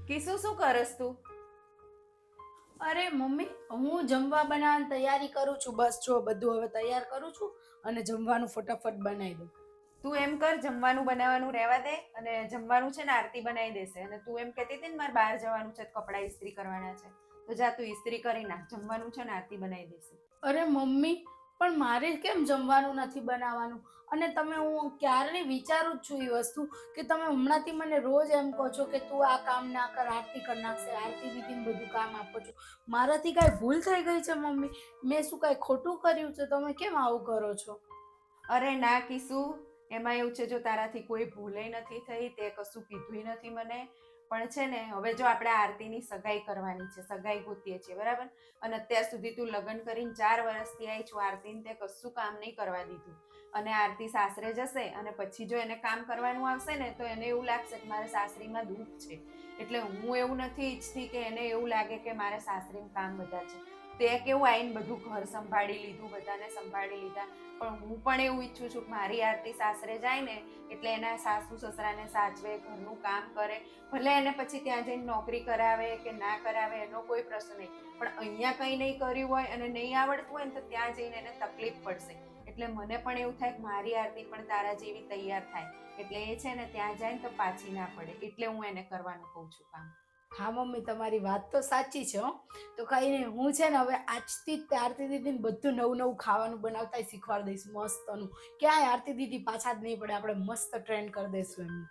કિસુ શું કરસ તું? અરે મમ્મી, હું જમવા બનાવવાની તૈયારી કરું છું. બસ જો બધું હવે તૈયાર કરું છું અને જમવાનું ફટાફટ બનાવી દઉં. તું એમ કર, જમવાનું બનાવવાનું રહેવા દે અને જમવાનું છે ને આરતી બનાવી દેશે. અને તું એમ કહેતી હતી ને મારે બહાર જવાનું છે, કપડાં ઇસ્ત્રી કરવાના છે, તો જા તું ઇસ્ત્રી કરી નાખ. જમવાનું છે ને આરતી બનાવી દેશે. અરે મમ્મી, પણ મારે કેમ જમવાનું નથી બનાવવાનું? અને હું ક્યારની વિચારું જ છું એ વસ્તુ કે તમે હમણાંથી મને રોજ એમ કહો છો કે તું આ કામ ના કર, આરતી કરી નાખશે, આરતી દીદીને બધું કામ આપો છો. મારાથી કાંઈ ભૂલ થઈ ગઈ છે મમ્મી? મેં શું કાંઈ ખોટું કર્યું છે? તમે કેમ આવું કરો છો? અરે ના કિસુ, એમાં એવું છે, જો તારાથી કોઈ ભૂલે નથી થઈ, તે કશું કીધું નથી મને. પણ છે ને હવે જો આપણે આરતીની સગાઈ કરવાની છે, સગાઈ ગોતીએ છીએ, બરાબર? અને અત્યાર સુધી તું લગ્ન કરીને 4 વર્ષથી આવી છું, આરતીને તે કશું કામ નહીં કરવા દીધું. અને આરતી સાસરે જશે અને પછી જો એને કામ કરવાનું આવશે ને તો એને એવું લાગશે કે મારે સાસરીમાં દુઃખ છે. એટલે હું એવું નથી ઈચ્છતી કે એને એવું લાગે કે મારે સાસરીમાં કામ બધા છે. તે કેવું આવીને બધું ઘર સંભાળી લીધું, બધાને સંભાળી લીધા. પણ હું પણ એવું ઈચ્છું છું કે મારી આરતી સાસરે જાય ને એટલે એના સાસુ સસરાને સાચવે, ઘરનું કામ કરે. ભલે એને પછી ત્યાં જઈને નોકરી કરાવે કે ના કરાવે એનો કોઈ પ્રશ્ન નહીં, પણ અહીંયા કંઈ નહીં કર્યું હોય અને નહીં આવડતું હોય ને તો ત્યાં જઈને એને તકલીફ પડશે. એટલે મને પણ એવું થાય કે મારી આરતી પણ તારા જેવી તૈયાર થાય, એટલે એ છે ને ત્યાં જાય ને તો પાછી ના પડે. એટલે હું એને કરવાનું કહું છું કામ. હા મમ્મી, તમારી વાત તો સાચી છે હો. તો કંઈ નહીં, હું છે ને હવે આજથી જ આરતી દીદીને બધું નવું નવું ખાવાનું બનાવતા શીખવાડી દઈશ મસ્તનું. ક્યાંય આરતી દીદી પાછા જ નહીં પડે, આપણે મસ્ત ટ્રેન્ડ કરી દઈશું એમને.